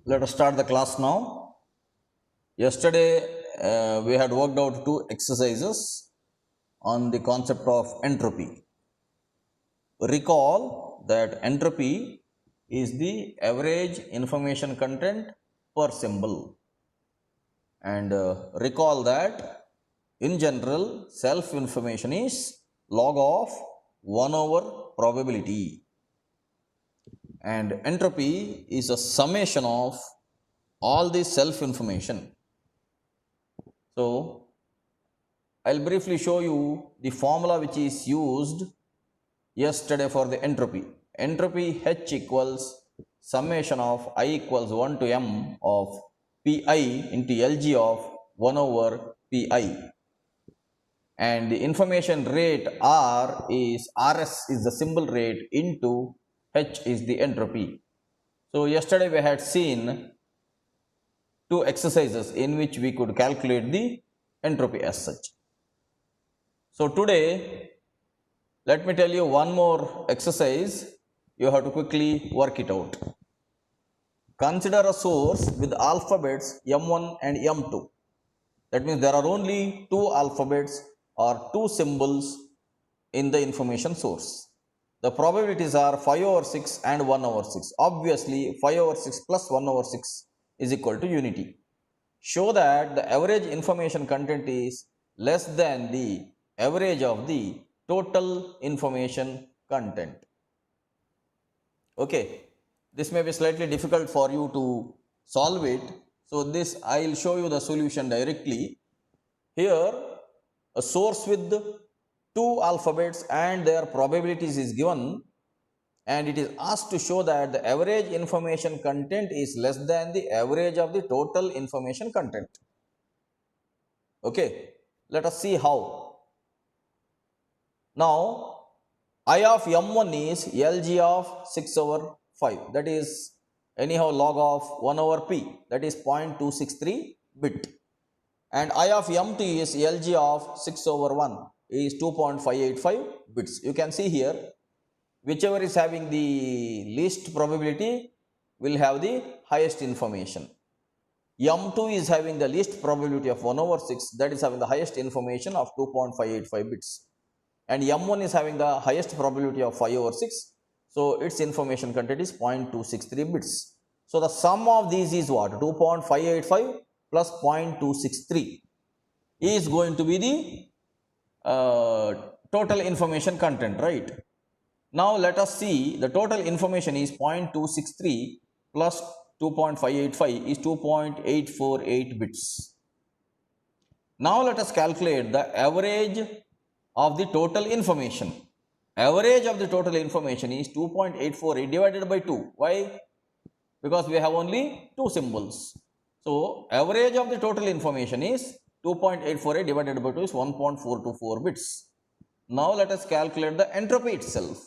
Let us start the class now. Yesterday we had worked out two exercises on the concept of entropy. Recall that entropy is the average information content per symbol, and recall that in general self information is log of 1 over probability, and entropy is a summation of all the self information. So I'll briefly show you the formula which is used yesterday for the entropy. Entropy H equals summation of I equals 1 to m of Pi into Lg of 1 over Pi. And the information rate R is Rs is the symbol rate into H is the entropy. So yesterday we had seen two exercises in which we could calculate the entropy as such. So today, let me tell you one more exercise. You have to quickly work it out. Consider a source with alphabets m1 and m2. That means there are only two alphabets or two symbols in the information source. The probabilities are 5 over 6 and 1 over 6. Obviously, 5 over 6 plus 1 over 6 is equal to unity. Show that the average information content is less than the average of the total information content. Okay, this may be slightly difficult for you to solve it. So this I will show you the solution directly. Here a source with two alphabets and their probabilities is given, and it is asked to show that the average information content is less than the average of the total information content. Okay, let us see how. Now I of m1 is Lg of 6 over 5, that is anyhow log of 1 over p, that is 0.263 bit, and I of m2 is Lg of 6 over 1 is 2.585 bits. You can see here whichever is having the least probability will have the highest information. M2 is having the least probability of 1 over 6, that is having the highest information of 2.585 bits. And M1 is having the highest probability of 5 over 6, so its information content is 0.263 bits. So the sum of these is what? 2.585 plus 0.263 is going to be the total information content, right? Now let us see, the total information is 0.263 plus 2.585 is 2.848 bits. Now let us calculate the average of the total information. Average of the total information is 2.848 divided by 2. Why? Because we have only two symbols. So average of the total information is 2.848 divided by 2 is 1.424 bits. Now let us calculate the entropy itself.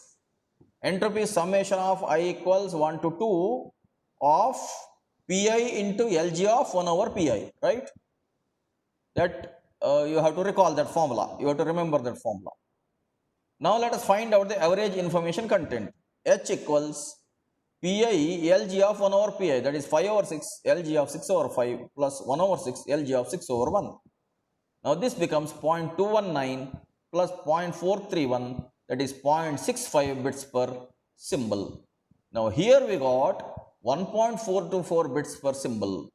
Entropy is summation of I equals 1 to 2 of Pi into Lg of 1 over Pi, right? That you have to recall that formula. You have to remember that formula. Now let us find out the average information content. H equals Pi Lg of 1 over Pi, that is 5 over 6 Lg of 6 over 5 plus 1 over 6 Lg of 6 over 1. Now this becomes 0.219 plus 0.431, that is 0.65 bits per symbol. Now here we got 1.424 bits per symbol.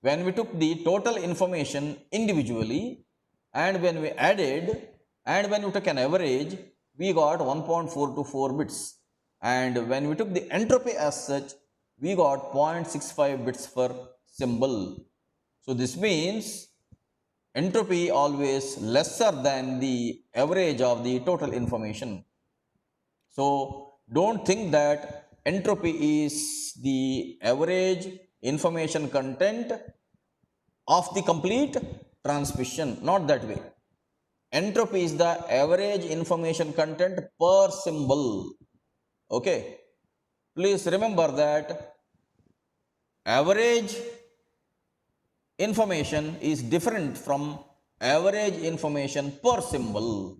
When we took the total information individually and when we added and when we took an average, we got 1.424 bits. And when we took the entropy as such, we got 0.65 bits per symbol. So this means entropy always lesser than the average of the total information. So don't think that entropy is the average information content of the complete transmission. Not that way. Entropy is the average information content per symbol. Okay, please remember that average information is different from average information per symbol.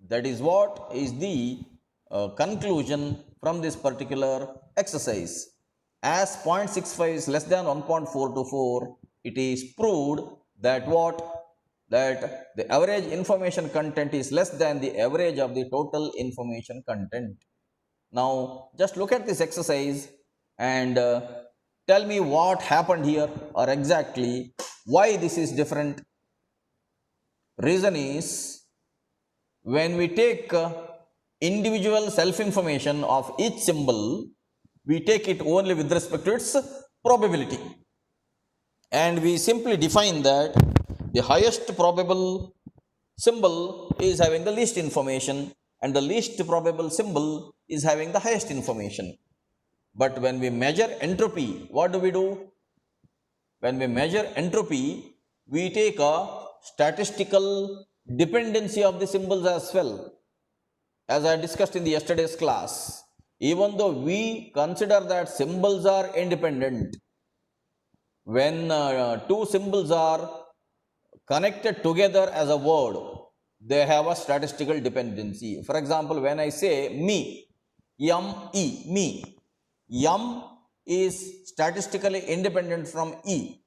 That is what is the conclusion from this particular exercise. As 0.65 is less than 1.424, it is proved that what? That the average information content is less than the average of the total information content. Now, just look at this exercise and tell me what happened here, or exactly why this is different. Reason is, when we take individual self-information of each symbol, we take it only with respect to its probability. And we simply define that the highest probable symbol is having the least information, and the least probable symbol is having the highest information. But when we measure entropy, what do? When we measure entropy, we take a statistical dependency of the symbols as well. As I discussed in the yesterday's class, even though we consider that symbols are independent, when two symbols are connected together as a word, they have a statistical dependency. For example, when I say me, M-E, me, M is statistically independent from E.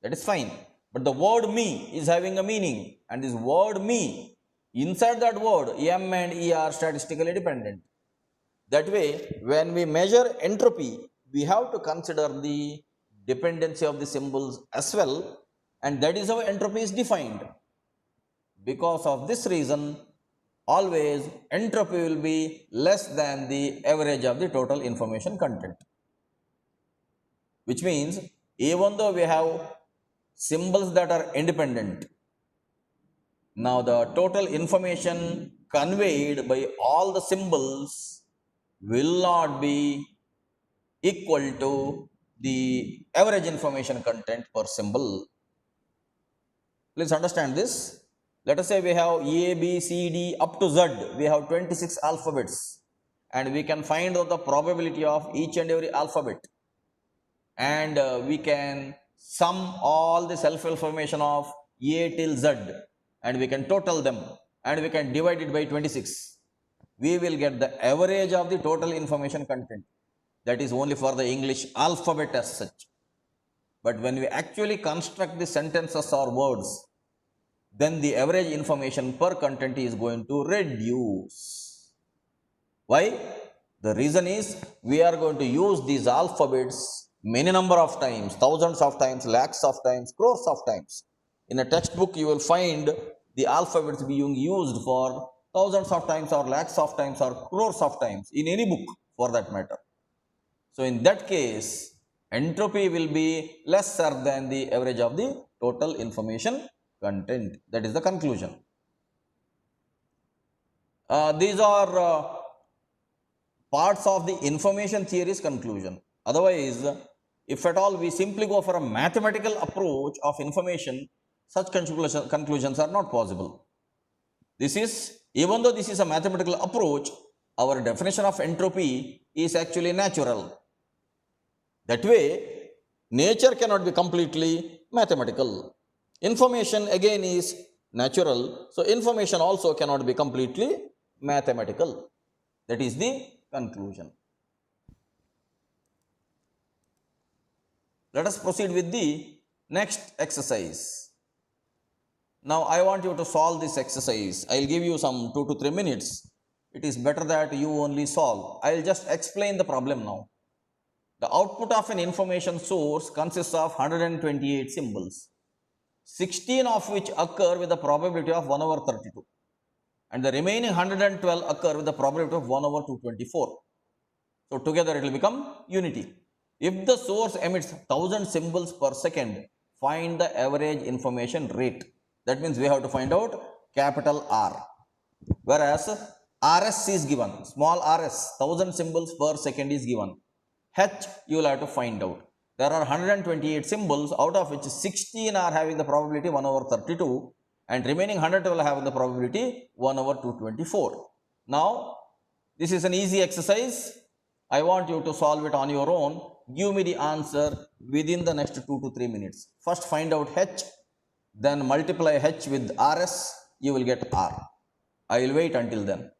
That is fine. But the word me is having a meaning, and this word me, inside that word, M and E are statistically dependent. That way, when we measure entropy, we have to consider the dependency of the symbols as well, and that is how entropy is defined. Because of this reason, always entropy will be less than the average of the total information content. Which means, even though we have symbols that are independent, now the total information conveyed by all the symbols will not be equal to the average information content per symbol. Please understand this. Let us say we have A, B, C, D up to Z. We have 26 alphabets, and we can find out the probability of each and every alphabet. And we can sum all the self-information of A till Z, and we can total them, and we can divide it by 26. We will get the average of the total information content. That is only for the English alphabet as such. But when we actually construct the sentences or words, then the average information per content is going to reduce. Why? The reason is, we are going to use these alphabets many number of times, thousands of times, lakhs of times, crores of times. In a textbook, you will find the alphabets being used for thousands of times, or lakhs of times, or crores of times, in any book for that matter. So in that case, entropy will be lesser than the average of the total information content. That is the conclusion. These are parts of the information theory's conclusion. Otherwise, if at all we simply go for a mathematical approach of information, such conclusions are not possible. This is, even though this is a mathematical approach, our definition of entropy is actually natural. That way, nature cannot be completely mathematical. Information again is natural, so information also cannot be completely mathematical. That is the conclusion. Let us proceed with the next exercise. Now I want you to solve this exercise. I will give you some 2 to 3 minutes. It is better that you only solve. I will just explain the problem now. The output of an information source consists of 128 symbols, 16 of which occur with a probability of 1 over 32, and the remaining 112 occur with a probability of 1 over 224. So together it will become unity. If the source emits 1000 symbols per second, find the average information rate. That means we have to find out capital R. Whereas RS is given, small rs, 1000 symbols per second is given. H you will have to find out. There are 128 symbols, out of which 16 are having the probability 1 over 32, and remaining 112 are having the probability 1 over 224. Now, this is an easy exercise. I want you to solve it on your own. Give me the answer within the next 2 to 3 minutes. First find out H, then multiply H with RS, you will get R. I will wait until then.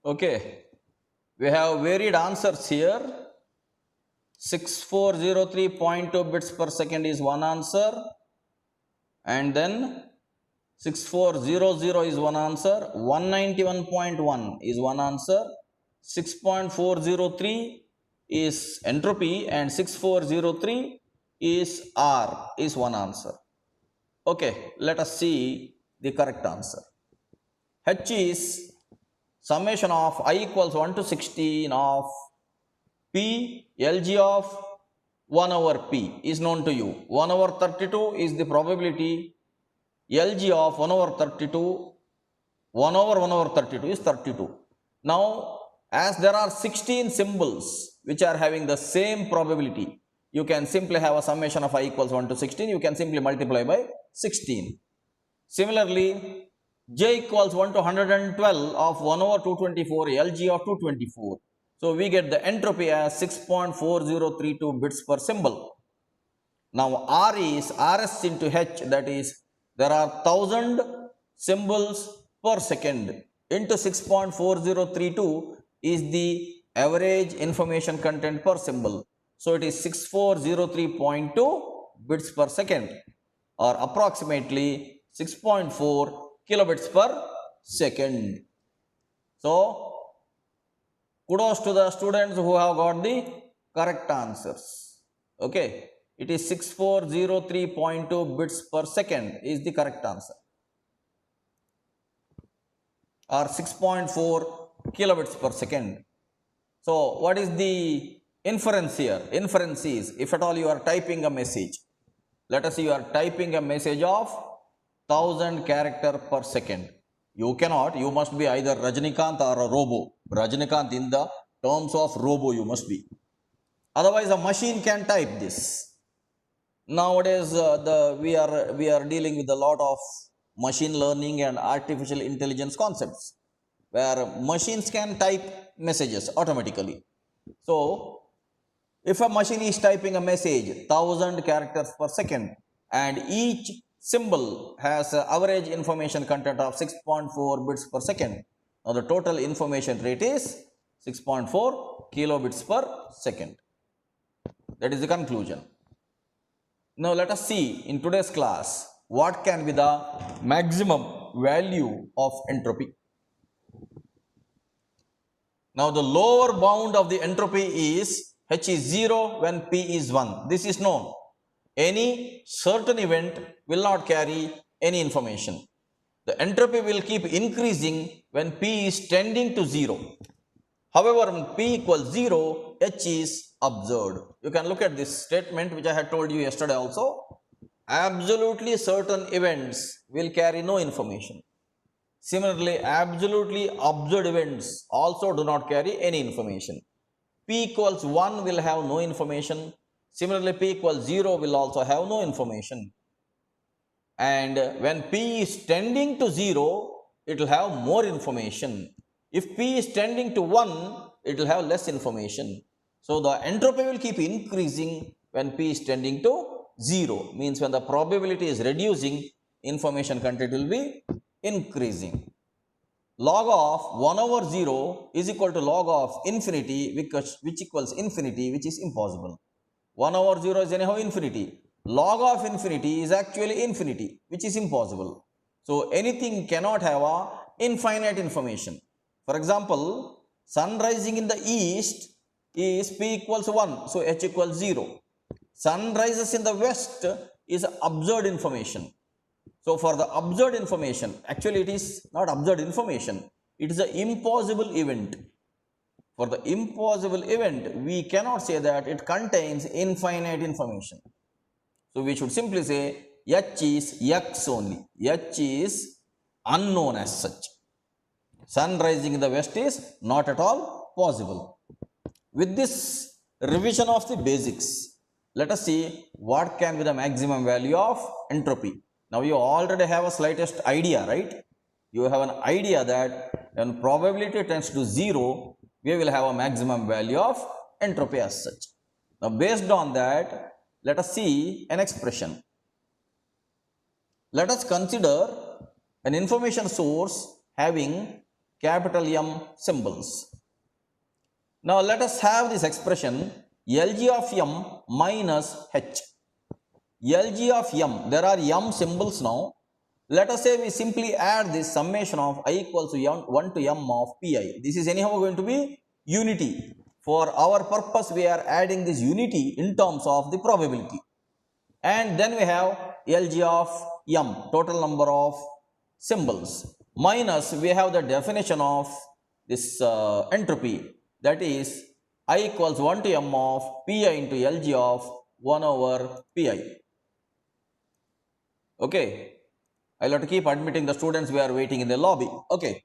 Okay, we have varied answers here. 6403.2 bits per second is one answer, and then 6400 is one answer, 191.1 is one answer, 6.403 is entropy, and 6403 is R is one answer. Okay, let us see the correct answer. H is summation of I equals 1 to 16 of P Lg of 1 over P is known to you. 1 over 32 is the probability. Lg of 1 over 32, 1 over 1 over 32 is 32. Now, as there are 16 symbols which are having the same probability, you can simply have a summation of I equals 1 to 16. You can simply multiply by 16. Similarly, J equals 1 to 112 of 1 over 224, Lg of 224. So, we get the entropy as 6.4032 bits per symbol. Now, R is Rs into H, that is, there are 1000 symbols per second into 6.4032 is the average information content per symbol. So, it is 6403.2 bits per second, or approximately 6.4 kilobits per second. So, kudos to the students who have got the correct answers. Okay, it is 6403.2 bits per second is the correct answer, or 6.4 kilobits per second. So, what is the inference here? Inference is, if at all you are typing a message, let us say you are typing a message of 1000 character per second. You cannot, you must be either Rajnikant or a robo. Rajnikant in the terms of robo you must be. Otherwise, a machine can type this. Nowadays, we are dealing with a lot of machine learning and artificial intelligence concepts, where machines can type messages automatically. So, if a machine is typing a message 1000 characters per second, and each symbol has an average information content of 6.4 bits per second, now the total information rate is 6.4 kilobits per second. That is the conclusion. Now, let us see in today's class what can be the maximum value of entropy. Now, the lower bound of the entropy is H is 0 when P is 1. This is known. Any certain event will not carry any information. The entropy will keep increasing when P is tending to 0. However, when P equals 0, H is observed. You can look at this statement which I had told you yesterday also. Absolutely certain events will carry no information. Similarly, absolutely observed events also do not carry any information. P equals 1 will have no information. Similarly, P equals 0 will also have no information. And when P is tending to 0, it will have more information. If P is tending to 1, it will have less information. So, the entropy will keep increasing when P is tending to 0, means when the probability is reducing, information content will be increasing. Log of 1 over 0 is equal to log of infinity, which equals infinity, which is impossible. 1 over 0 is anyhow infinity. Log of infinity is actually infinity, which is impossible. So, anything cannot have a infinite information. For example, sun rising in the east is P equals 1, so H equals 0. Sun rises in the west is observed information. So, for the observed information, actually it is not observed information, it is an impossible event. For the impossible event, we cannot say that it contains infinite information. So, we should simply say H is X only. H is unknown as such. Sun rising in the west is not at all possible. With this revision of the basics, let us see what can be the maximum value of entropy. Now, you already have a slightest idea, right? You have an idea that when probability tends to 0, we will have a maximum value of entropy as such. Now, based on that, let us see an expression. Let us consider an information source having capital M symbols. Now let us have this expression Lg of M minus H. Lg of M, there are M symbols now. Let us say we simply add this summation of I equals to 1 to M of Pi. This is anyhow going to be unity. For our purpose, we are adding this unity in terms of the probability. And then we have Lg of M, total number of symbols, minus we have the definition of this entropy, that is I equals 1 to M of Pi into Lg of 1 over Pi. Okay, I'll have to keep admitting the students, we are waiting in the lobby. Okay,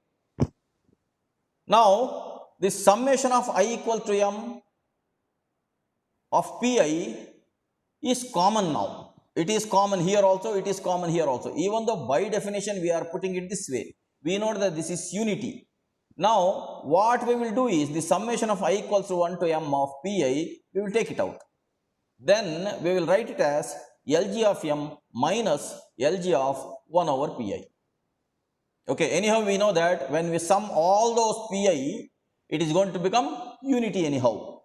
now this summation of I equal to M of Pi is common now. It is common here also, it is common here also. Even though by definition we are putting it this way, we know that this is unity. Now what we will do is the summation of I equals to 1 to M of Pi, we will take it out. Then we will write it as Lg of M minus Lg of 1 over Pi. Okay, anyhow we know that when we sum all those Pi, it is going to become unity anyhow.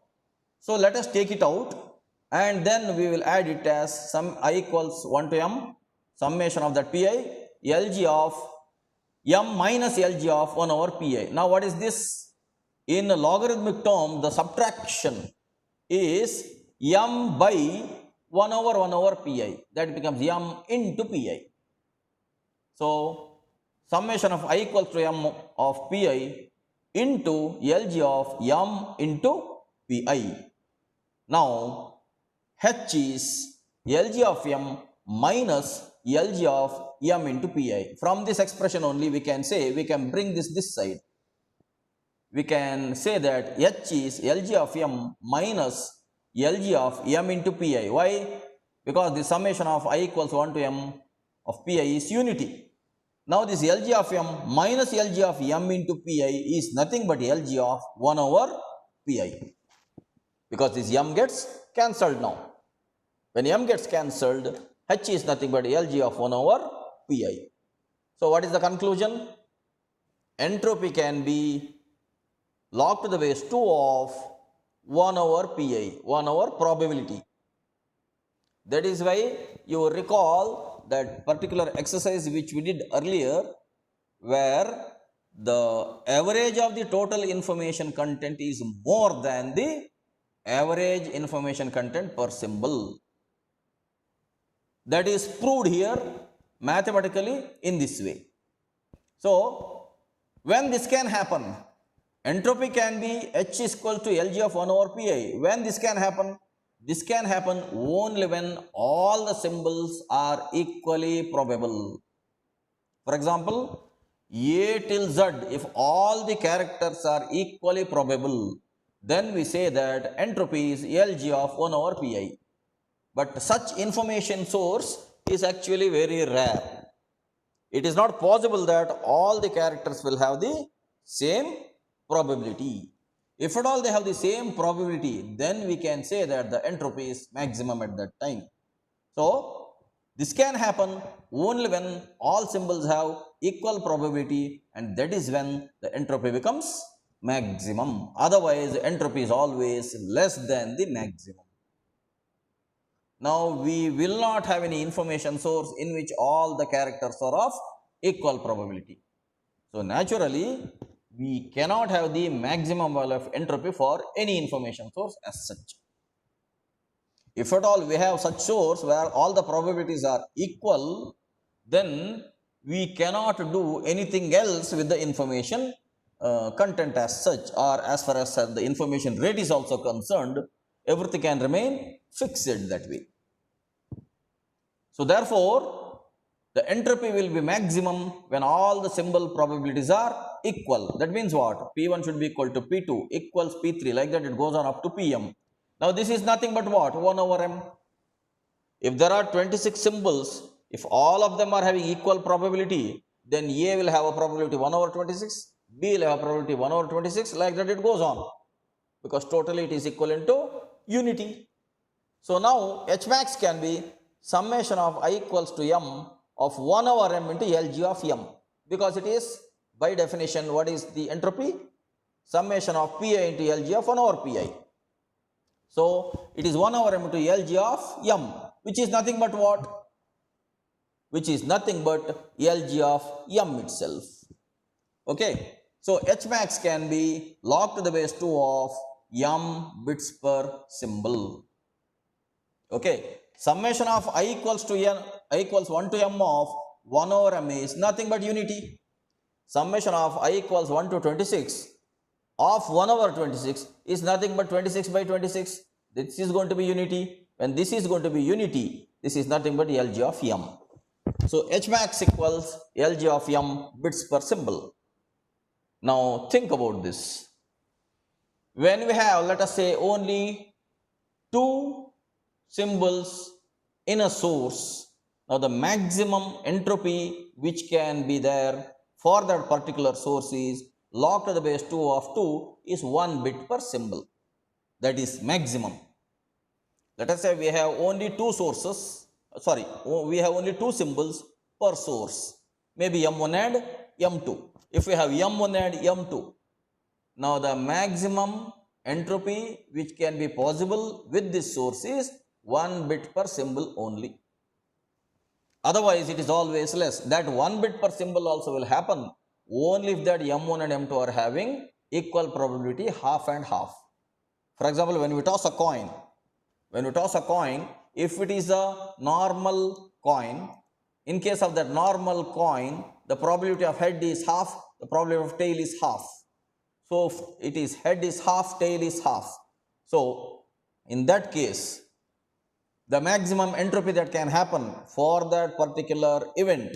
So let us take it out, and then we will add it as some I equals 1 to M, summation of that Pi, Lg of M minus Lg of 1 over Pi. Now what is this? In a logarithmic term, the subtraction is M by 1 over Pi. That becomes M into Pi. So summation of I equals to M of Pi into Lg of M into Pi. Now H is Lg of M minus Lg of M into Pi. From this expression only we can say, we can bring this side. We can say that H is Lg of M minus Lg of M into Pi. Why? Because the summation of I equals 1 to M of Pi is unity. Now this Lg of M minus Lg of M into Pi is nothing but Lg of 1 over Pi. Because this M gets cancelled now. When M gets cancelled, H is nothing but Lg of 1 over Pi. So what is the conclusion? Entropy can be log to the base 2 of 1 over Pi, 1 over probability. That is why you recall that particular exercise which we did earlier, where the average of the total information content is more than the average information content per symbol. That is proved here mathematically in this way. So when this can happen, entropy can be H is equal to Lg of 1 over Pi. When this can happen? This can happen only when all the symbols are equally probable. For example, A till Z, if all the characters are equally probable, then we say that entropy is Lg of 1 over Pi. But such information source is actually very rare. It is not possible that all the characters will have the same probability. If at all they have the same probability, then we can say that the entropy is maximum at that time. So this can happen only when all symbols have equal probability, and that is when the entropy becomes maximum. Otherwise, entropy is always less than the maximum. Now we will not have any information source in which all the characters are of equal probability. So naturally, we cannot have the maximum value of entropy for any information source as such. If at all we have such source where all the probabilities are equal, then we cannot do anything else with the information content as such, or as far as the information rate is also concerned, everything can remain fixed that way. So therefore, the entropy will be maximum when all the symbol probabilities are equal. That means what? P1 should be equal to P2 equals P3, like that it goes on up to Pm. Now this is nothing but what? 1 over M. If there are 26 symbols, if all of them are having equal probability, then A will have a probability 1 over 26, B will have a probability 1 over 26, like that it goes on, because totally it is equivalent to unity. So now H max can be summation of I equals to M of 1 over M into Lg of M, because it is by definition, what is the entropy? Summation of Pi into Lg of 1 over Pi. So it is 1 over m into Lg of m, which is nothing but what? Which is nothing but Lg of m itself. Okay. So H max can be log to the base 2 of m bits per symbol. Okay. Summation of I equals 1 to m of 1 over m is nothing but unity. Summation of I equals 1 to 26 of 1 over 26 is nothing but 26 by 26. This is going to be unity. When this is going to be unity, this is nothing but Lg of m. So H max equals Lg of m bits per symbol. Now think about this. When we have, let us say, only 2 symbols in a source, now the maximum entropy which can be there for that particular source is log to the base 2 of 2 is 1 bit per symbol. That is maximum. Let us say we have only 2 sources, we have only 2 symbols per source, maybe m1 and m2. If we have m1 and m2, now the maximum entropy which can be possible with this source is 1 bit per symbol only. Otherwise, it is always less. That 1 bit per symbol also will happen only if that m1 and m2 are having equal probability, half and half. For example, when we toss a coin, if it is a normal coin, in case of that normal coin, the probability of head is half, the probability of tail is half. So, if it is head is half, tail is half. So, in that case, the maximum entropy that can happen for that particular event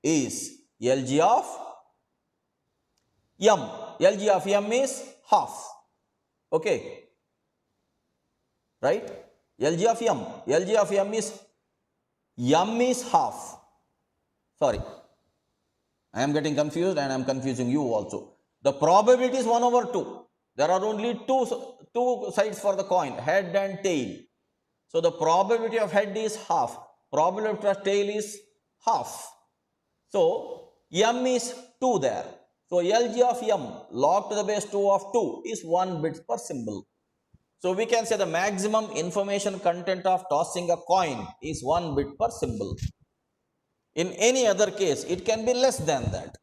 is Lg of m. Lg of m is half. Okay. Right? Lg of m is half. Sorry. I am getting confused and I am confusing you also. The probability is 1 over 2. There are only two sides for the coin, head and tail. So the probability of head is half, probability of tail is half. So m is 2 there. So Lg of m log to the base 2 of 2 is 1 bit per symbol. So we can say the maximum information content of tossing a coin is 1 bit per symbol. In any other case, it can be less than that.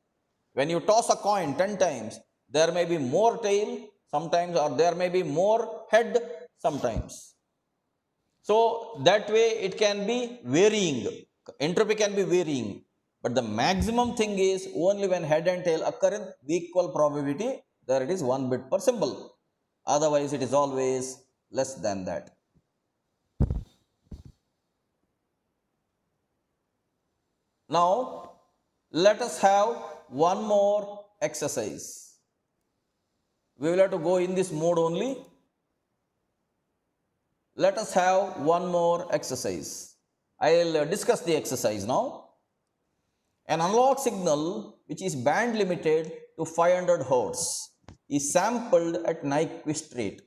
When you toss a coin 10 times, there may be more tail sometimes, or there may be more head sometimes. So that way it can be varying, entropy can be varying, but the maximum thing is only when head and tail occur in equal probability, there it is 1 bit per symbol. Otherwise it is always less than that. Now let us have one more exercise. We will have to go in this mode only. Let us have one more exercise. I will discuss the exercise now. An analog signal which is band limited to 500 Hz is sampled at Nyquist rate,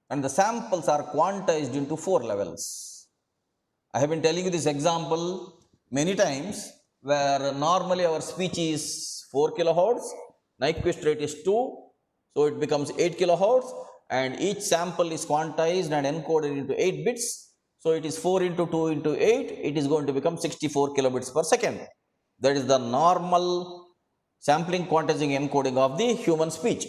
and the samples are quantized into 4 levels. I have been telling you this example many times, where normally our speech is 4 kilohertz, Nyquist rate is 2, so it becomes 8 kilohertz, and each sample is quantized and encoded into 8 bits. So it is 4 into 2 into 8, it is going to become 64 kilobits per second. That is the normal sampling, quantizing, encoding of the human speech.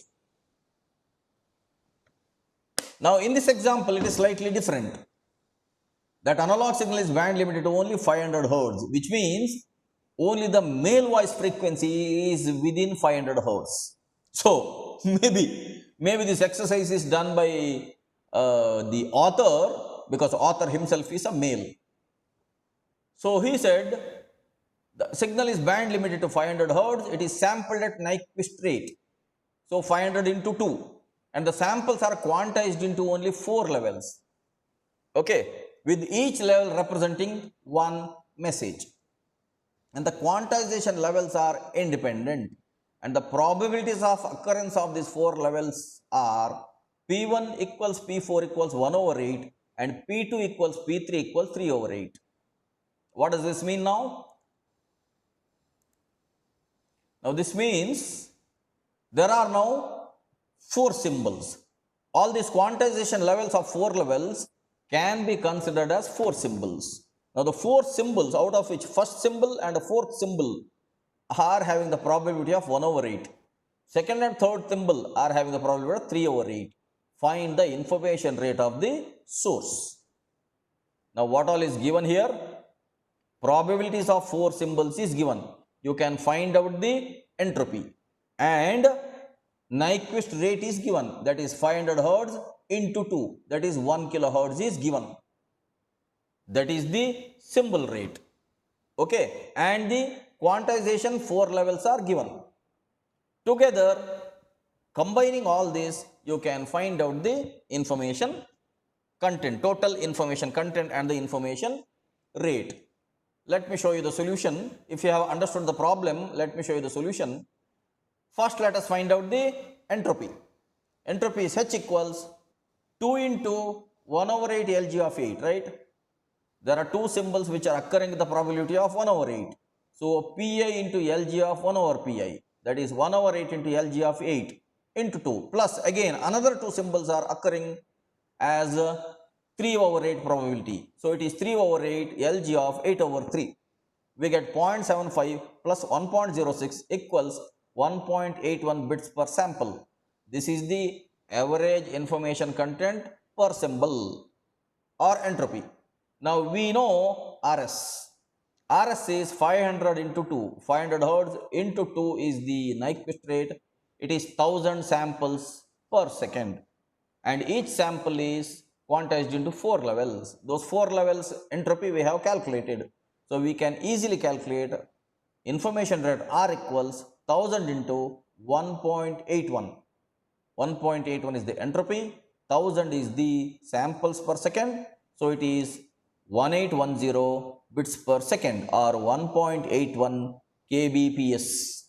Now in this example, it is slightly different. That analog signal is band limited to only 500 Hz, which means only the male voice frequency is within 500 Hz. So maybe this exercise is done by the author, because author himself is a male. So he said the signal is band limited to 500 Hz. It is sampled at Nyquist rate. So 500 into 2, and the samples are quantized into only 4 levels. Okay, with each level representing one message. And the quantization levels are independent, and the probabilities of occurrence of these 4 levels are P1 equals P4 equals 1 over 8 and P2 equals P3 equals 3 over 8. What does this mean now? Now this means There are now 4 symbols. All these quantization levels of 4 levels can be considered as 4 symbols. Now the 4 symbols, out of which first symbol and the fourth symbol are having the probability of 1 over 8. Second and third symbol are having the probability of 3 over 8. Find the information rate of the source. Now what all is given here? Probabilities of 4 symbols is given. You can find out the entropy, and Nyquist rate is given, that is 500 Hertz into 2, that is 1 kilohertz is given. That is the symbol rate. Okay, and the quantization 4 levels are given. Together, combining all this, you can find out the information content, total information content and the information rate. Let me show you the solution. If you have understood the problem, let me show you the solution. First, let us find out the entropy. Entropy is H equals 2 into 1 over 8 Lg of 8, right? There are 2 symbols which are occurring with the probability of 1 over 8. So, Pi into Lg of 1 over Pi, that is 1 over 8 into Lg of 8 into 2, plus again another 2 symbols are occurring as 3 over 8 probability. So, it is 3 over 8 Lg of 8 over 3. We get 0.75 plus 1.06 equals 1.81 bits per sample. This is the average information content per symbol or entropy. Now we know RS. RS is 500 into 2. 500 Hertz into 2 is the Nyquist rate. It is 1000 samples per second. And each sample is quantized into 4 levels. Those 4 levels entropy we have calculated. So we can easily calculate information rate R equals 1000 into 1.81. 1.81 is the entropy, 1000 is the samples per second. So it is 1810 bits per second or 1.81 kbps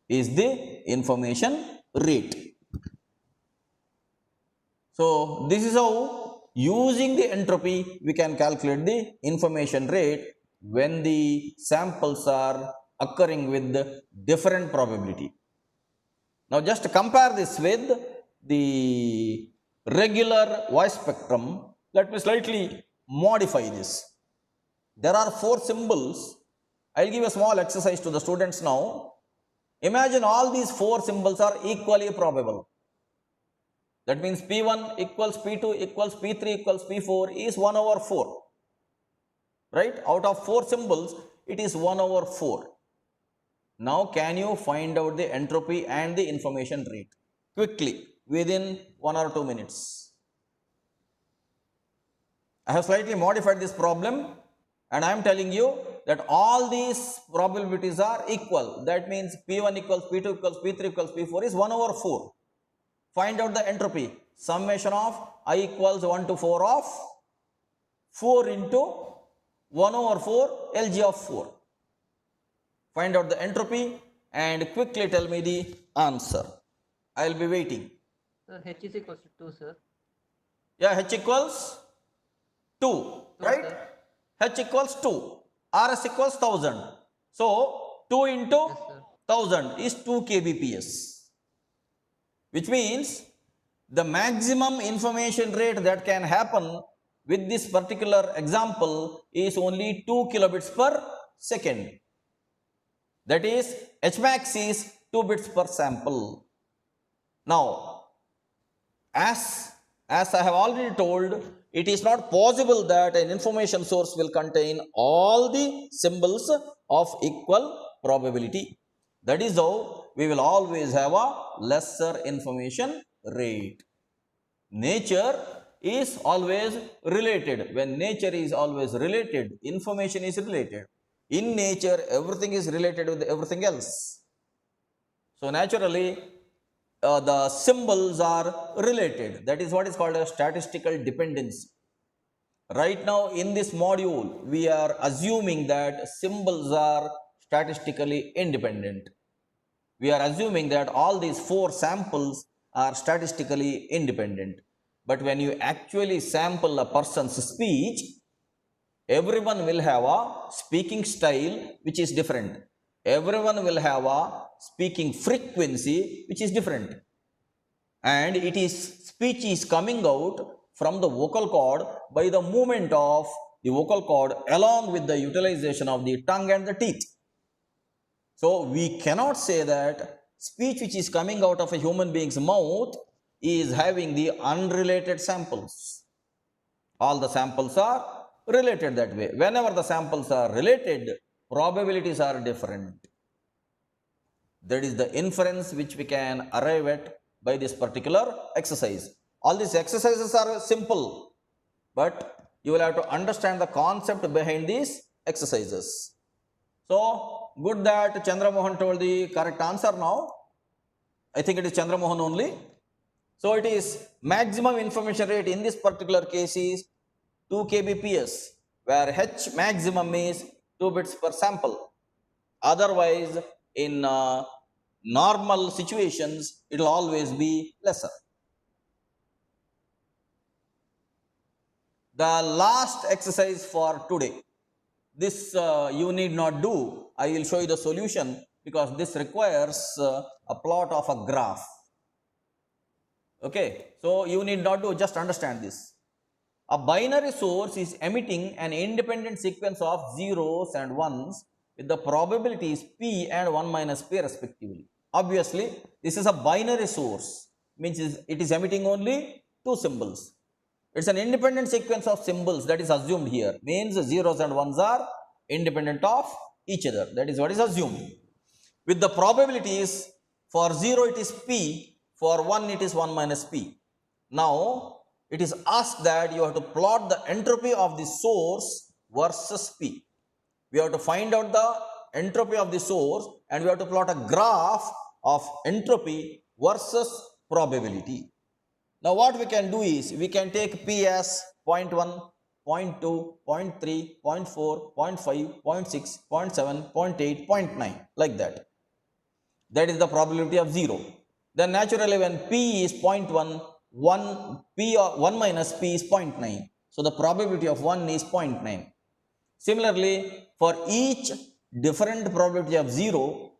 is the information rate. So this is how, using the entropy, we can calculate the information rate when the samples are occurring with different probability. Now just compare this with the regular voice spectrum. Let me slightly modify this. There are 4 symbols. I'll give a small exercise to the students now. Imagine all these 4 symbols are equally probable. That means P1 equals P2 equals P3 equals P4 is 1 over 4. Right? Out of 4 symbols, it is 1 over 4. Now, can you find out the entropy and the information rate quickly within 1 or 2 minutes? I have slightly modified this problem and I am telling you that all these probabilities are equal. That means P1 equals P2 equals P3 equals P4 is 1 over 4. Find out the entropy. Summation of I equals 1 to 4 of 4 into 1 over 4 Lg of 4. Find out the entropy and quickly tell me the answer. I will be waiting. Sir, H is equals to 2, sir. Yeah, H equals 2, right? Sir. H equals 2. RS equals 1000. So, 2 into Yes, sir. 1000 is 2 kbps. Which means the maximum information rate that can happen with this particular example is only 2 kilobits per second. That is, H max is 2 bits per sample. Now, as I have already told, it is not possible that an information source will contain all the symbols of equal probability. That is how we will always have a lesser information rate. Nature is always related. When nature is always related, information is related. In nature, everything is related with everything else. So naturally, the symbols are related. That is what is called a statistical dependency. Right now in this module, we are assuming that symbols are statistically independent. We are assuming that all these 4 samples are statistically independent. But when you actually sample a person's speech, everyone will have a speaking style which is different. everyone will have a speaking frequency which is different, and it is speech is coming out from the vocal cord by the movement of the vocal cord along with the utilization of the tongue and the teeth. So we cannot say that speech which is coming out of a human being's mouth is having the unrelated samples. All the samples are related that way. Whenever the samples are related, probabilities are different. That is the inference which we can arrive at by this particular exercise. All these exercises are simple, but you will have to understand the concept behind these exercises. So good that Chandramohan told the correct answer now. I think it is Chandramohan only. So it is maximum information rate in this particular case is 2 kbps, where H maximum is 2 bits per sample. Otherwise, in normal situations, it will always be lesser. The last exercise for today, this you need not do. I will show you the solution because this requires a plot of a graph. Okay, so you need not do, just understand this. A binary source is emitting an independent sequence of zeros and ones with the probabilities p and 1 minus p respectively. Obviously, this is a binary source, means it is emitting only 2 symbols. It's an independent sequence of symbols that is assumed here, means zeros and ones are independent of each other. That is what is assumed. With the probabilities, for 0 it is p, for 1 it is 1 minus p. Now, it is asked that you have to plot the entropy of the source versus p. We have to find out the entropy of the source and we have to plot a graph of entropy versus probability. Now what we can do is, we can take p as 0.1, 0.2, 0.3, 0.4, 0.5, 0.6, 0.7, 0.8, 0.9, like that. That is the probability of 0. Then naturally when p is 0.1, 1 minus p is 0.9. So the probability of 1 is 0.9. Similarly, for each different probability of 0,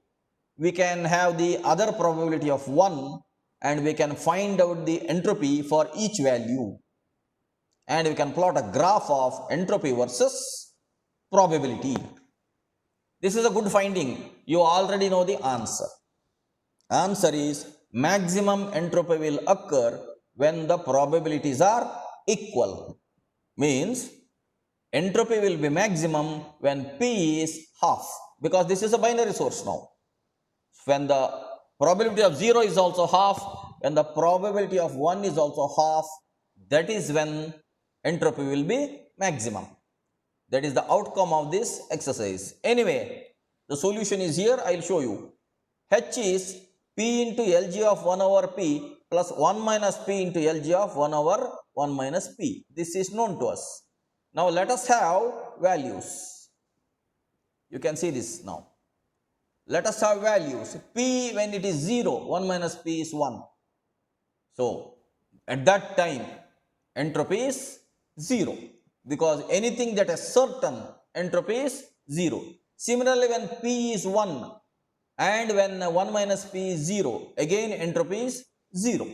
we can have the other probability of 1 and we can find out the entropy for each value. And we can plot a graph of entropy versus probability. This is a good finding. You already know the answer. Answer is maximum entropy will occur when the probabilities are equal. Means entropy will be maximum when p is half, because this is a binary source now. When the probability of 0 is also half, when the probability of 1 is also half, that is when entropy will be maximum. That is the outcome of this exercise. Anyway, the solution is here. I will show you. H is p into Lg of 1 over p plus 1 minus p into Lg of 1 over 1 minus p. This is known to us. Now let us have values. You can see this now. Let us have values. P when it is 0, 1 minus p is 1. So at that time entropy is 0, because anything that is certain, entropy is 0. Similarly, when p is 1 and when 1 minus p is 0, again entropy is 0.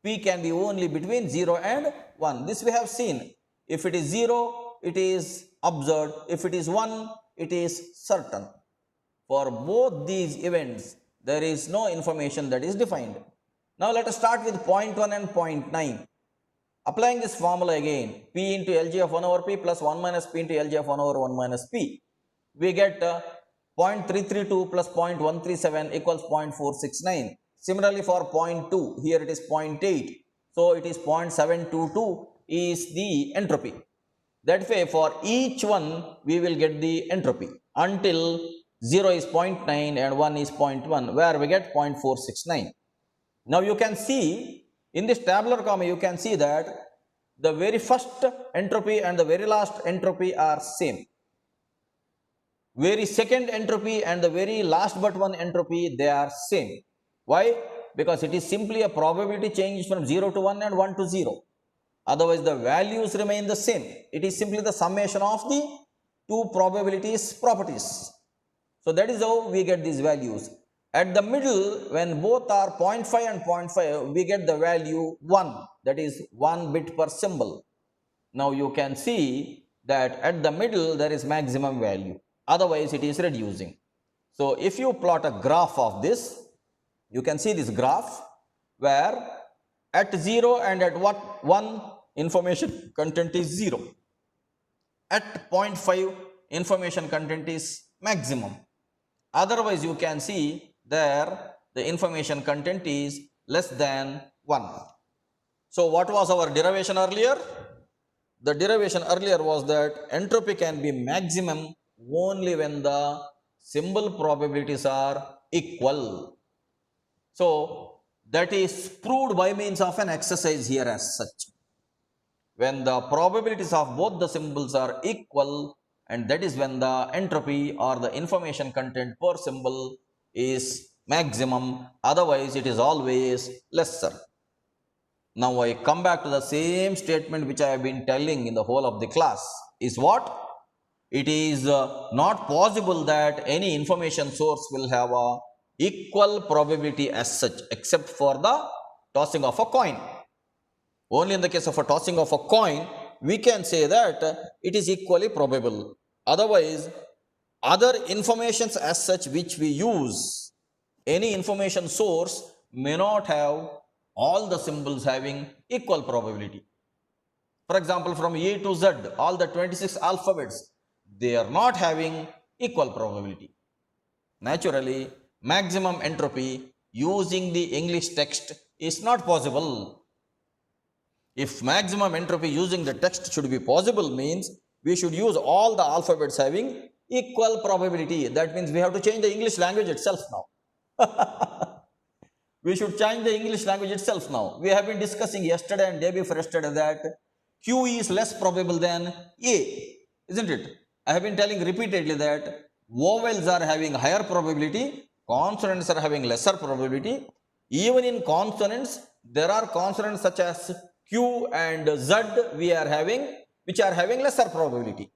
P can be only between 0 and 1. This we have seen. If it is 0, it is observed. If it is 1, it is certain. For both these events, there is no information that is defined. Now let us start with 0.1 and 0.9. Applying this formula again, p into Lg of 1 over p plus 1 minus p into Lg of 1 over 1 minus p. We get 0.332 plus 0.137 equals 0.469. Similarly for 0.2, here it is 0.8. So it is 0.722 is the entropy. That way for each one, we will get the entropy until 0 is 0.9 and 1 is 0.1, where we get 0.469. Now you can see in this tabular comma, you can see that the very first entropy and the very last entropy are same. Very second entropy and the very last but one entropy, they are same. Why? Because it is simply a probability change from 0 to 1 and 1 to 0. Otherwise the values remain the same. It is simply the summation of the two probabilities properties. So that is how we get these values. At the middle, when both are 0.5 and 0.5, we get the value 1, that is 1 bit per symbol. Now you can see that at the middle there is maximum value, otherwise it is reducing. So if you plot a graph of this, you can see this graph where at 0 and at 1 information content is 0. At 0.5 information content is maximum. Otherwise you can see there the information content is less than 1. So what was our derivation earlier? The derivation earlier was that entropy can be maximum only when the symbol probabilities are equal. So that is proved by means of an exercise here as such. When the probabilities of both the symbols are equal, and that is when the entropy or the information content per symbol is maximum, otherwise it is always lesser. Now I come back to the same statement which I have been telling in the whole of the class, is what? It is not possible that any information source will have a equal probability as such, except for the tossing of a coin. Only in the case of a tossing of a coin, we can say that it is equally probable. Otherwise, other informations as such which we use, any information source may not have all the symbols having equal probability. For example, from A to Z, all the 26 alphabets, they are not having equal probability. Naturally, maximum entropy using the English text is not possible. If maximum entropy using the text should be possible, means we should use all the alphabets having equal probability. That means we have to change the English language itself now. We should change the English language itself now. We have been discussing yesterday and day before yesterday that Q is less probable than A, isn't it? I have been telling repeatedly that vowels are having higher probability, consonants are having lesser probability. Even in consonants, there are consonants such as Q and Z which are having lesser probability.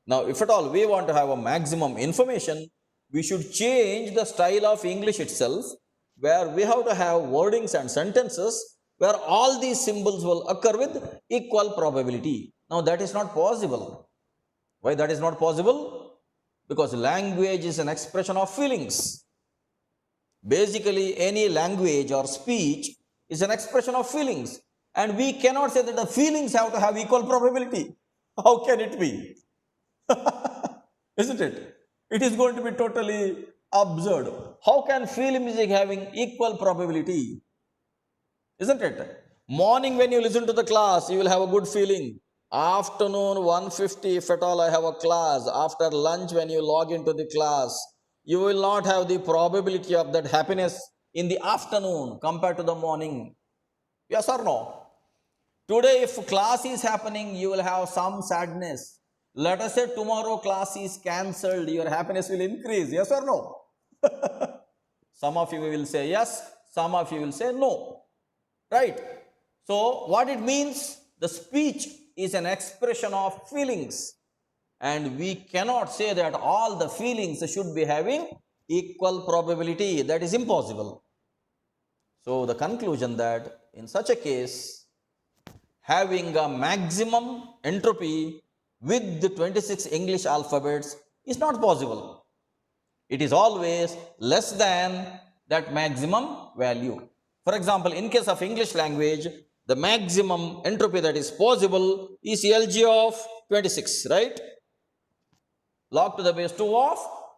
Now, if at all we want to have a maximum information, we should change the style of English itself, where we have to have wordings and sentences where all these symbols will occur with equal probability. Now, that is not possible. Why that is not possible? Because language is an expression of feelings. Basically, any language or speech is an expression of feelings. And we cannot say that the feelings have to have equal probability. How can it be? Isn't it? It is going to be totally absurd. How can film music having equal probability? Isn't it? Morning when you listen to the class, you will have a good feeling. Afternoon 1:50, if at all I have a class. After lunch when you log into the class, you will not have the probability of that happiness in the afternoon compared to the morning. Yes or no? Today if class is happening, you will have some sadness. Let us say tomorrow class is cancelled, your happiness will increase. Yes or no? Some of you will say yes, some of you will say no. Right? So what it means? The speech is an expression of feelings. And we cannot say that all the feelings should be having equal probability. That is impossible. So the conclusion that in such a case, having a maximum entropy with the 26 English alphabets is not possible. It is always less than that maximum value. For example, in case of English language, the maximum entropy that is possible is LG of 26, right? Log to the base 2 of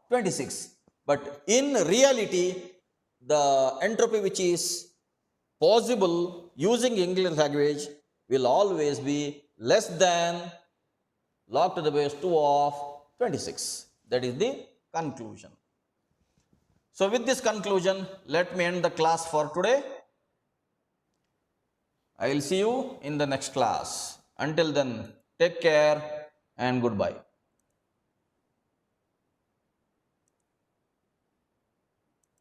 26. But in reality, the entropy which is possible using English language will always be less than log to the base 2 of 26. That is the conclusion. So with this conclusion, let me end the class for today. I will see you in the next class. Until then, take care and goodbye.